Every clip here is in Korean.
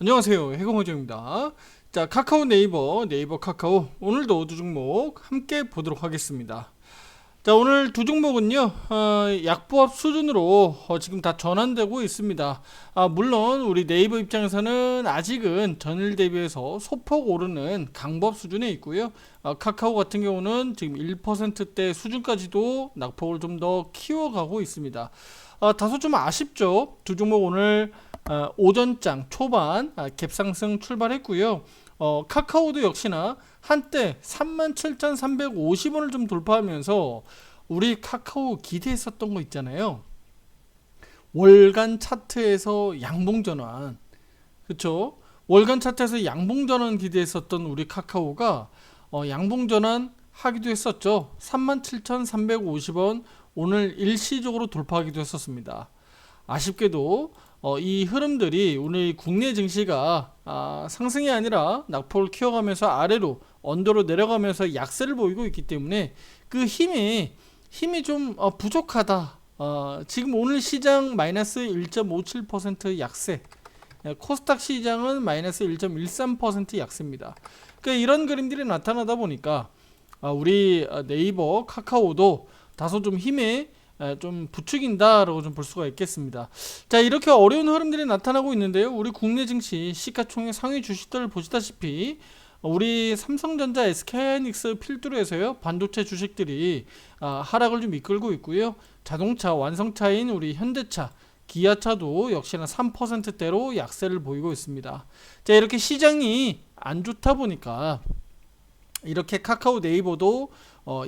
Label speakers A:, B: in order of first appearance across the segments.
A: 안녕하세요, 해공호정입니다. 자, 카카오 네이버 카카오 오늘도 두 종목 함께 보도록 하겠습니다. 자, 오늘 두 종목은요 약보합 수준으로 지금 다 전환되고 있습니다. 물론 우리 네이버 입장에서는 아직은 전일 대비해서 소폭 오르는 강보합 수준에 있고요. 카카오 같은 경우는 지금 1%대 수준까지도 낙폭을 좀 더 키워가고 있습니다. 다소 좀 아쉽죠. 두 종목 오늘 오전장 초반 갭상승 출발했고요. 카카오도 역시나 한때 37,350원을 좀 돌파하면서 우리 카카오 기대했었던 거 있잖아요. 월간 차트에서 양봉 전환. 그쵸? 월간 차트에서 양봉 전환 기대했었던 우리 카카오가 양봉 전환 하기도 했었죠. 37,350원 오늘 일시적으로 돌파하기도 했었습니다. 아쉽게도 이 흐름들이 오늘 국내 증시가 상승이 아니라 낙폭을 키워가면서 아래로 언더로 내려가면서 약세를 보이고 있기 때문에 그 힘이 좀 부족하다. 지금 오늘 시장 마이너스 1.57% 약세, 코스닥 시장은 마이너스 1.13% 약세입니다. 그러니까 이런 그림들이 나타나다 보니까 우리 네이버 카카오도 다소 좀 힘에 좀 부추긴다라고 좀 볼 수가 있겠습니다. 자, 이렇게 어려운 흐름들이 나타나고 있는데요. 우리 국내 증시 시가총액 상위 주식들을 보시다시피 우리 삼성전자, SK하이닉스 필두로 해서요 반도체 주식들이 하락을 좀 이끌고 있고요. 자동차 완성차인 우리 현대차, 기아차도 역시나 3%대로 약세를 보이고 있습니다. 자, 이렇게 시장이 안 좋다 보니까 이렇게 카카오 네이버도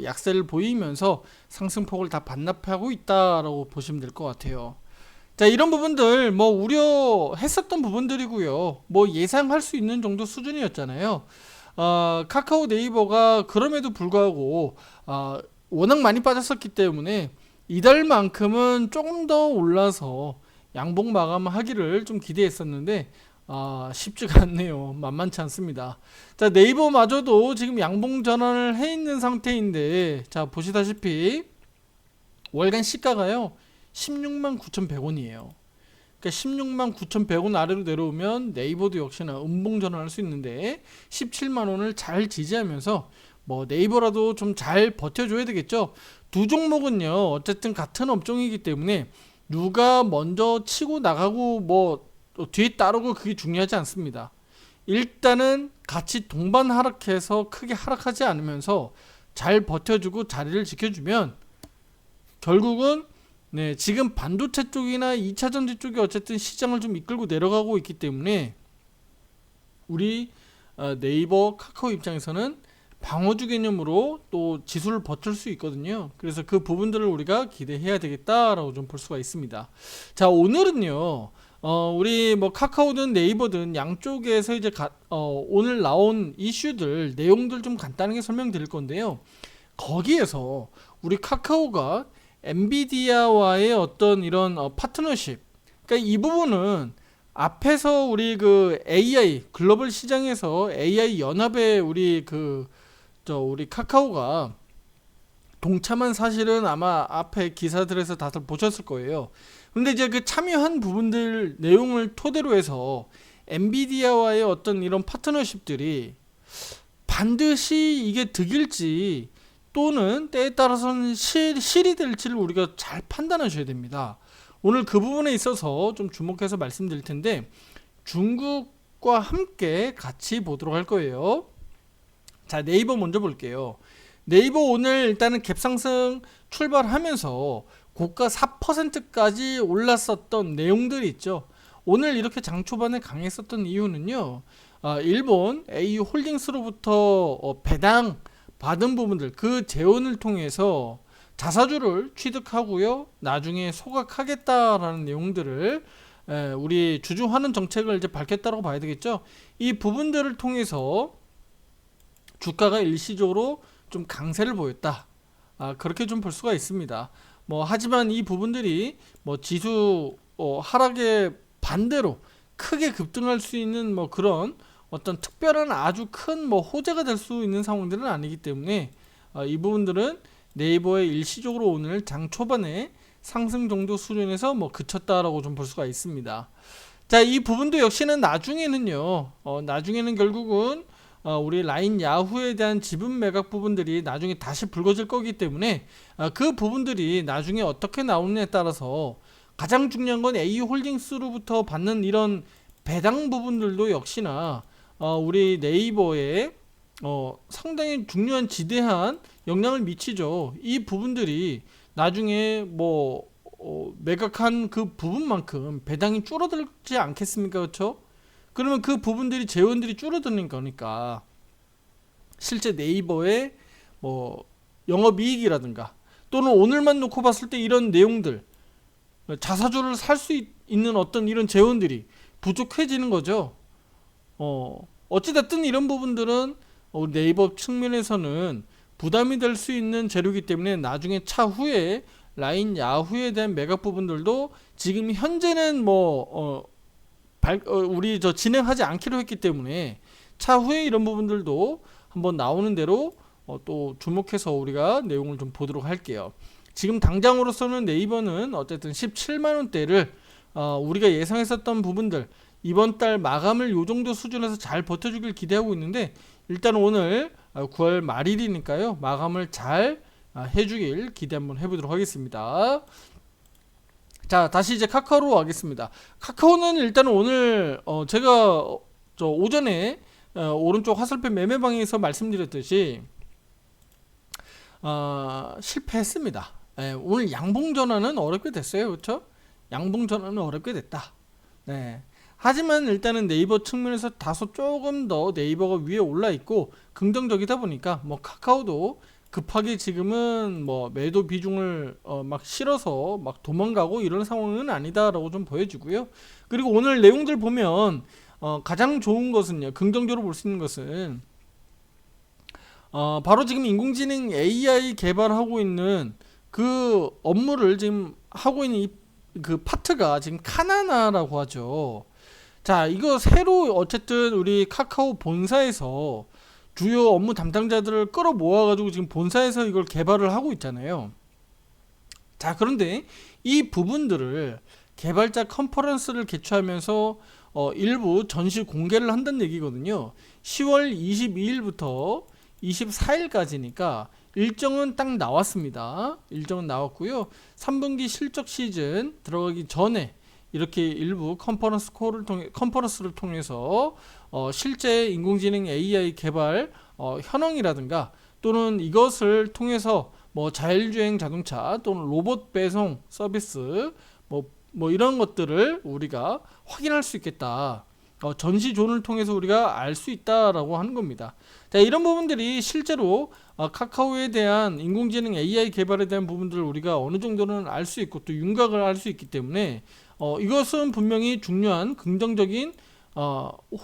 A: 약세를 보이면서 상승폭을 다 반납하고 있다라고 보시면 될 것 같아요. 자, 이런 부분들 뭐 우려했었던 부분들이고요. 뭐 예상할 수 있는 정도 수준이었잖아요. 카카오 네이버가 그럼에도 불구하고 워낙 많이 빠졌었기 때문에 이달만큼은 조금 더 올라서 양봉 마감하기를 좀 기대했었는데 쉽지가 않네요. 만만치 않습니다. 자, 네이버마저도 지금 양봉 전환을 해 있는 상태인데, 자, 보시다시피 월간 시가가요 16만 9,100원이에요. 그러니까 16만 9,100원 아래로 내려오면 네이버도 역시나 음봉 전환할 수 있는데 17만 원을 잘 지지하면서 뭐 네이버라도 좀 잘 버텨줘야 되겠죠. 두 종목은요 어쨌든 같은 업종이기 때문에 누가 먼저 치고 나가고 뭐 뒤에 따르고 그게 중요하지 않습니다. 일단은 같이 동반 하락해서 크게 하락하지 않으면서 잘 버텨주고 자리를 지켜주면 결국은 지금 반도체 쪽이나 2차전지 쪽이 어쨌든 시장을 좀 이끌고 내려가고 있기 때문에 우리 네이버 카카오 입장에서는 방어주 개념으로 또 지수를 버틸 수 있거든요. 그래서 그 부분들을 우리가 기대해야 되겠다라고 좀 볼 수가 있습니다. 자, 오늘은요. 우리 뭐 카카오든 네이버든 양쪽에서 이제 오늘 나온 이슈들 내용들 좀 간단하게 설명드릴 건데요. 거기에서 우리 카카오가 엔비디아와의 어떤 이런 파트너십, 그러니까 이 부분은 앞에서 우리 그 AI 글로벌 시장에서 AI 연합에 우리 카카오가 동참한 사실은 아마 앞에 기사들에서 다들 보셨을 거예요. 근데 이제 그 참여한 부분들 내용을 토대로 해서 엔비디아와의 어떤 이런 파트너십들이 반드시 이게 득일지 또는 때에 따라서는 실이 될지를 우리가 잘 판단하셔야 됩니다. 오늘 그 부분에 있어서 좀 주목해서 말씀드릴 텐데 중국과 함께 같이 보도록 할 거예요. 자, 네이버 먼저 볼게요. 네이버 오늘 일단은 갭상승 출발하면서 고가 4%까지 올랐었던 내용들이 있죠. 오늘 이렇게 장 초반에 강했었던 이유는요. 일본 AU 홀딩스로부터 배당 받은 부분들 그 재원을 통해서 자사주를 취득하고요. 나중에 소각하겠다라는 내용들을 우리 주주환원 정책을 이제 밝혔다고 봐야 되겠죠. 이 부분들을 통해서 주가가 일시적으로 좀 강세를 보였다. 그렇게 좀 볼 수가 있습니다. 뭐 하지만 이 부분들이 뭐 지수 하락의 반대로 크게 급등할 수 있는 뭐 그런 어떤 특별한 아주 큰 뭐 호재가 될 수 있는 상황들은 아니기 때문에 이 부분들은 네이버의 일시적으로 오늘 장 초반에 상승 정도 수준에서 뭐 그쳤다라고 좀 볼 수가 있습니다. 자, 이 부분도 역시는 나중에는요, 나중에는 결국은 우리 라인 야후에 대한 지분 매각 부분들이 나중에 다시 불거질 거기 때문에 그 부분들이 나중에 어떻게 나오느냐에 따라서 가장 중요한 건 A홀딩스로부터 받는 이런 배당 부분들도 역시나 우리 네이버에 상당히 중요한 지대한 영향을 미치죠. 이 부분들이 나중에 매각한 그 부분만큼 배당이 줄어들지 않겠습니까? 그렇죠? 그러면 그 부분들이 재원들이 줄어드는 거니까 실제 네이버의 영업이익이라든가 또는 오늘만 놓고 봤을 때 이런 내용들 자사주를 살 수 있는 어떤 이런 재원들이 부족해지는 거죠. 어찌됐든 이런 부분들은 네이버 측면에서는 부담이 될 수 있는 재료이기 때문에 나중에 차후에 라인 야후에 대한 매각 부분들도 지금 현재는 우리 진행하지 않기로 했기 때문에 차후에 이런 부분들도 한번 나오는 대로 또 주목해서 우리가 내용을 좀 보도록 할게요. 지금 당장으로서는 네이버는 어쨌든 17만원대를 우리가 예상했었던 부분들 이번 달 마감을 요 정도 수준에서 잘 버텨주길 기대하고 있는데 일단 오늘 9월 말일이니까요. 마감을 잘 해주길 기대 한번 해보도록 하겠습니다. 자, 다시 이제 카카오로 가겠습니다. 카카오는 일단 오늘 제가 오전에 오른쪽 화살표 매매방에서 말씀드렸듯이 실패했습니다. 오늘 양봉 전환은 어렵게 됐어요. 그렇죠? 양봉 전환은 어렵게 됐다. 네. 하지만 일단은 네이버 측면에서 다소 조금 더 네이버가 위에 올라 있고 긍정적이다 보니까 카카오도 급하게 지금은 매도 비중을 막 실어서 막 도망가고 이런 상황은 아니다라고 좀 보여지고요. 그리고 오늘 내용들 보면 가장 좋은 것은요, 긍정적으로 볼 수 있는 것은 바로 지금 인공지능 AI 개발하고 있는 그 업무를 지금 하고 있는 그 파트가 지금 카나나라고 하죠. 자, 이거 새로 어쨌든 우리 카카오 본사에서 주요 업무 담당자들을 끌어 모아가지고 지금 본사에서 이걸 개발을 하고 있잖아요. 자, 그런데 이 부분들을 개발자 컨퍼런스를 개최하면서 일부 전시 공개를 한다는 얘기거든요. 10월 22일부터 24일까지니까 일정은 딱 나왔습니다. 일정은 나왔고요. 3분기 실적 시즌 들어가기 전에 이렇게 일부 컨퍼런스를 통해서 실제 인공지능 AI 개발 현황이라든가 또는 이것을 통해서 자율주행 자동차 또는 로봇 배송 서비스 이런 것들을 우리가 확인할 수 있겠다. 전시존을 통해서 우리가 알 수 있다라고 하는 겁니다. 자, 이런 부분들이 실제로 카카오에 대한 인공지능 AI 개발에 대한 부분들을 우리가 어느 정도는 알 수 있고 또 윤곽을 알 수 있기 때문에 이것은 분명히 중요한 긍정적인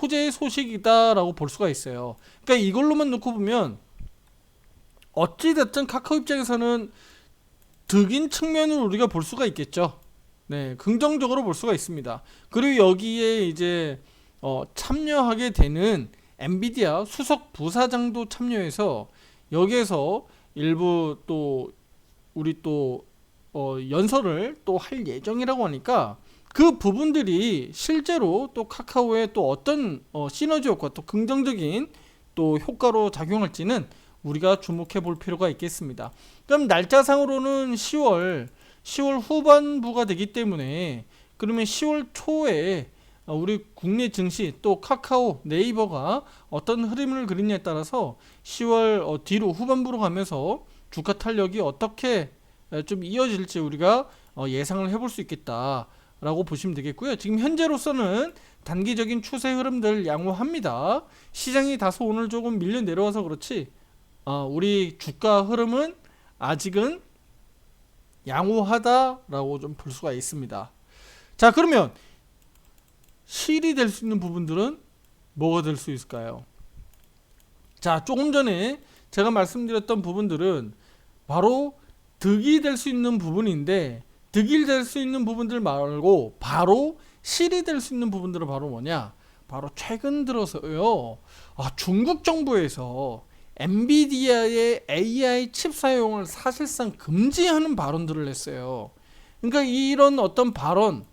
A: 호재의 소식이다라고 볼 수가 있어요. 그러니까 이걸로만 놓고 보면 어찌됐든 카카오 입장에서는 득인 측면을 우리가 볼 수가 있겠죠. 네, 긍정적으로 볼 수가 있습니다. 그리고 여기에 이제 참여하게 되는 엔비디아 수석 부사장도 참여해서 여기에서 일부 또 우리 또 연설을 또 할 예정이라고 하니까 그 부분들이 실제로 또 카카오에 또 어떤 시너지 효과 또 긍정적인 또 효과로 작용할지는 우리가 주목해 볼 필요가 있겠습니다. 그럼 날짜상으로는 10월 후반부가 되기 때문에 그러면 10월 초에 우리 국내 증시 또 카카오 네이버가 어떤 흐름을 그리냐에 따라서 10월 뒤로 후반부로 가면서 주가 탄력이 어떻게 좀 이어질지 우리가 예상을 해볼 수 있겠다라고 보시면 되겠고요. 지금 현재로서는 단기적인 추세 흐름들 양호합니다. 시장이 다소 오늘 조금 밀려 내려와서 그렇지 우리 주가 흐름은 아직은 양호하다라고 좀 볼 수가 있습니다. 자, 그러면 실이 될 수 있는 부분들은 뭐가 될 수 있을까요? 자, 조금 전에 제가 말씀드렸던 부분들은 바로 득이 될 수 있는 부분인데 득이 될 수 있는 부분들 말고 바로 실이 될 수 있는 부분들은 바로 뭐냐? 바로 최근 들어서요. 중국 정부에서 엔비디아의 AI 칩 사용을 사실상 금지하는 발언들을 했어요. 그러니까 이런 어떤 발언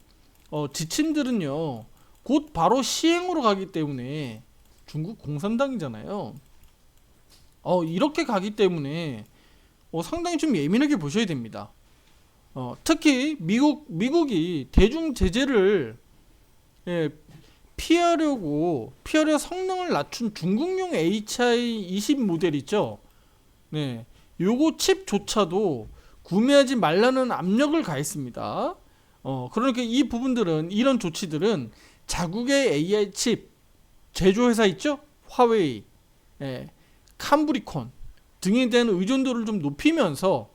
A: 지침들은요. 곧 바로 시행으로 가기 때문에 중국 공산당이잖아요. 이렇게 가기 때문에 상당히 좀 예민하게 보셔야 됩니다. 특히 미국이 대중 제재를 예, 피하려 성능을 낮춘 중국용 HI-20 모델 있죠. 네, 요거 칩조차도 구매하지 말라는 압력을 가했습니다. 그러니까 이 부분들은 이런 조치들은 자국의 AI 칩 제조회사 있죠? 화웨이, 예, 캄브리콘 등에 대한 의존도를 좀 높이면서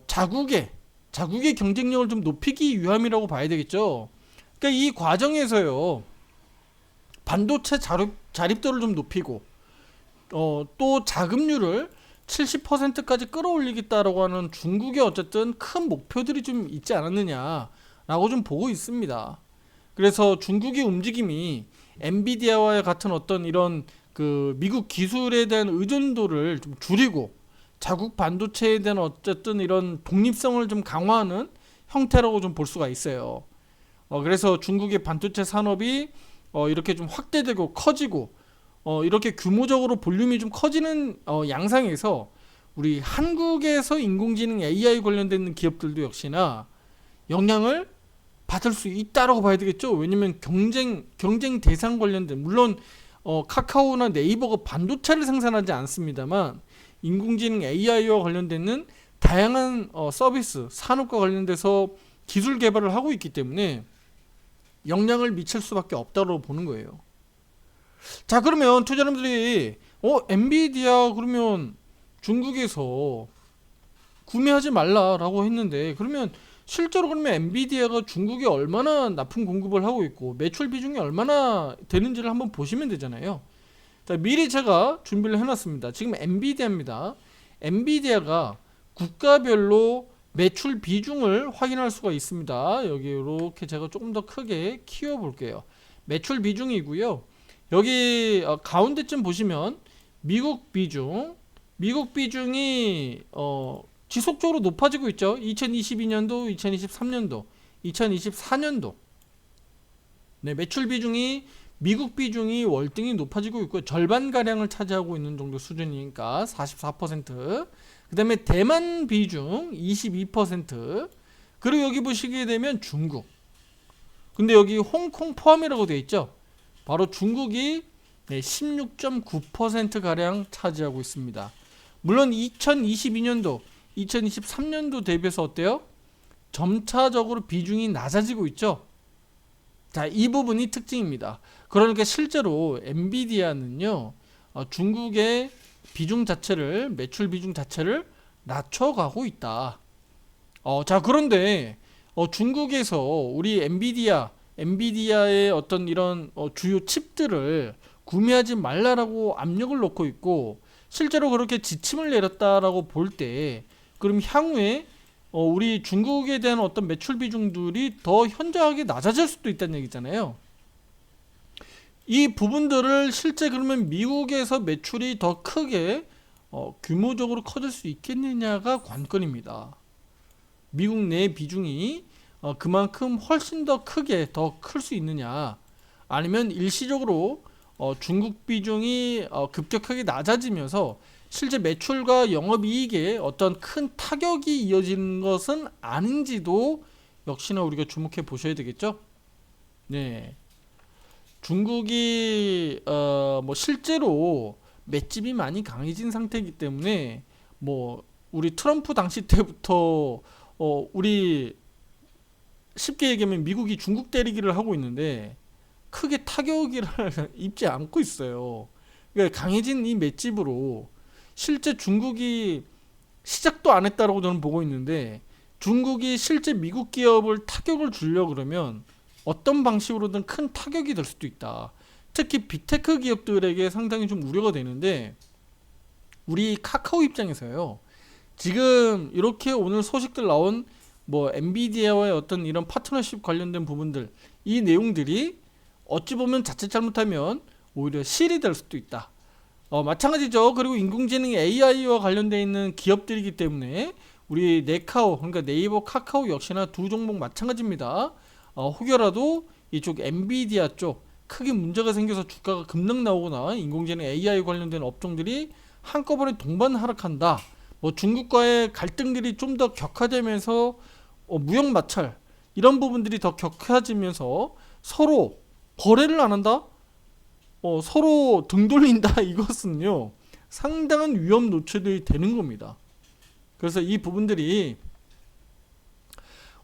A: 자국의 경쟁력을 좀 높이기 위함이라고 봐야 되겠죠. 그러니까 이 과정에서요, 반도체 자립도를 좀 높이고 또 자금률을 70%까지 끌어올리겠다라고 하는 중국의 어쨌든 큰 목표들이 좀 있지 않았느냐라고 좀 보고 있습니다. 그래서 중국의 움직임이 엔비디아와 같은 어떤 이런 그 미국 기술에 대한 의존도를 좀 줄이고 자국 반도체에 대한 어쨌든 이런 독립성을 좀 강화하는 형태라고 좀 볼 수가 있어요. 그래서 중국의 반도체 산업이 이렇게 좀 확대되고 커지고 이렇게 규모적으로 볼륨이 좀 커지는 양상에서 우리 한국에서 인공지능 AI 관련된 기업들도 역시나 영향을 받을 수 있다라고 봐야 되겠죠. 왜냐면 경쟁 대상 관련된, 물론 카카오나 네이버가 반도체를 생산하지 않습니다만 인공지능 AI와 관련되는 다양한 서비스 산업과 관련돼서 기술 개발을 하고 있기 때문에 영향을 미칠 수밖에 없다고 보는 거예요. 자, 그러면 투자자분들이 엔비디아 그러면 중국에서 구매하지 말라라고 했는데, 그러면 실제로 그러면 엔비디아가 중국에 얼마나 납품 공급을 하고 있고 매출 비중이 얼마나 되는지를 한번 보시면 되잖아요. 자, 미리 제가 준비를 해놨습니다. 지금 엔비디아입니다. 엔비디아가 국가별로 매출 비중을 확인할 수가 있습니다. 여기 이렇게 제가 조금 더 크게 키워 볼게요. 매출 비중이고요. 여기 가운데쯤 보시면 미국 비중이 지속적으로 높아지고 있죠. 2022년도, 2023년도, 2024년도. 네, 매출 비중이 미국 비중이 월등히 높아지고 있고요. 절반 가량을 차지하고 있는 정도 수준이니까 44%. 그다음에 대만 비중 22%. 그리고 여기 보시게 되면 중국. 근데 여기 홍콩 포함이라고 되어 있죠. 바로 중국이 16.9% 가량 차지하고 있습니다. 물론 2022년도, 2023년도 대비해서 어때요? 점차적으로 비중이 낮아지고 있죠. 자, 이 부분이 특징입니다. 그러니까 실제로 엔비디아는요, 중국의 매출 비중 자체를 낮춰가고 있다. 자, 그런데 중국에서 우리 엔비디아의 어떤 이런 주요 칩들을 구매하지 말라라고 압력을 놓고 있고, 실제로 그렇게 지침을 내렸다라고 볼 때, 그럼 향후에 우리 중국에 대한 어떤 매출 비중들이 더 현저하게 낮아질 수도 있다는 얘기잖아요. 이 부분들을 실제 그러면 미국에서 매출이 더 크게 규모적으로 커질 수 있겠느냐가 관건입니다. 미국 내 비중이 그만큼 훨씬 더 크게 더 클 수 있느냐, 아니면 일시적으로 중국 비중이 급격하게 낮아지면서 실제 매출과 영업이익에 어떤 큰 타격이 이어지는 것은 아닌지도 역시나 우리가 주목해 보셔야 되겠죠. 네, 중국이 뭐 실제로 맷집이 많이 강해진 상태이기 때문에 뭐 우리 트럼프 당시 때부터 우리 쉽게 얘기하면 미국이 중국 때리기를 하고 있는데 크게 타격을 입지 않고 있어요. 그러니까 강해진 이 맷집으로 실제 중국이 시작도 안 했다라고 저는 보고 있는데, 중국이 실제 미국 기업을 타격을 주려고 그러면 어떤 방식으로든 큰 타격이 될 수도 있다. 특히 빅테크 기업들에게 상당히 좀 우려가 되는데, 우리 카카오 입장에서요, 지금 이렇게 오늘 소식들 나온 뭐 엔비디아와의 어떤 이런 파트너십 관련된 부분들, 이 내용들이 어찌 보면 자칫 잘못하면 오히려 실이 될 수도 있다. 마찬가지죠. 그리고 인공지능 AI와 관련되어 있는 기업들이기 때문에 우리 네카오, 그러니까 네이버 카카오 역시나 두 종목 마찬가지입니다. 혹여라도 이쪽 엔비디아 쪽 크게 문제가 생겨서 주가가 급락 나오거나 인공지능 AI 관련된 업종들이 한꺼번에 동반 하락한다. 뭐 중국과의 갈등들이 좀 더 격화되면서 무역 마찰 이런 부분들이 더 격화지면서 서로 거래를 안 한다? 서로 등 돌린다. 이것은요 상당한 위험 노출이 되는 겁니다. 그래서 이 부분들이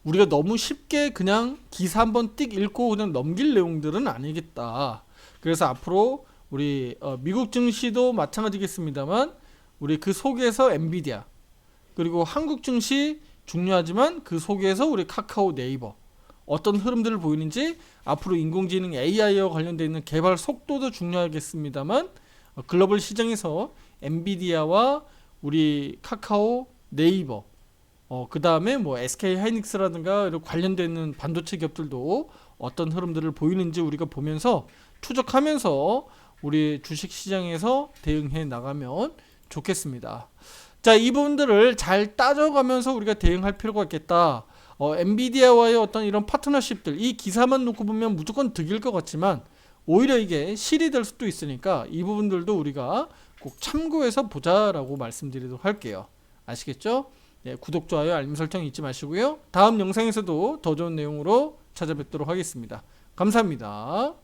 A: 우리가 너무 쉽게 그냥 기사 한번 띡 읽고 그냥 넘길 내용들은 아니겠다. 그래서 앞으로 우리 미국 증시도 마찬가지겠습니다만 우리 그 속에서 엔비디아 그리고 한국 증시 중요하지만 그 속에서 우리 카카오 네이버 어떤 흐름들을 보이는지 앞으로 인공지능 AI와 관련되어 있는 개발 속도도 중요하겠습니다만 글로벌 시장에서 엔비디아와 우리 카카오 네이버 그 다음에 뭐 SK 하이닉스라든가 이런 관련되는 반도체 기업들도 어떤 흐름들을 보이는지 우리가 보면서 추적하면서 우리 주식 시장에서 대응해 나가면 좋겠습니다. 자, 이 부분들을 잘 따져가면서 우리가 대응할 필요가 있겠다. 엔비디아와의 어떤 이런 파트너십들 이 기사만 놓고 보면 무조건 득일 것 같지만 오히려 이게 실이 될 수도 있으니까 이 부분들도 우리가 꼭 참고해서 보자라고 말씀드리도록 할게요. 아시겠죠? 네, 구독, 좋아요, 알림 설정 잊지 마시고요. 다음 영상에서도 더 좋은 내용으로 찾아뵙도록 하겠습니다. 감사합니다.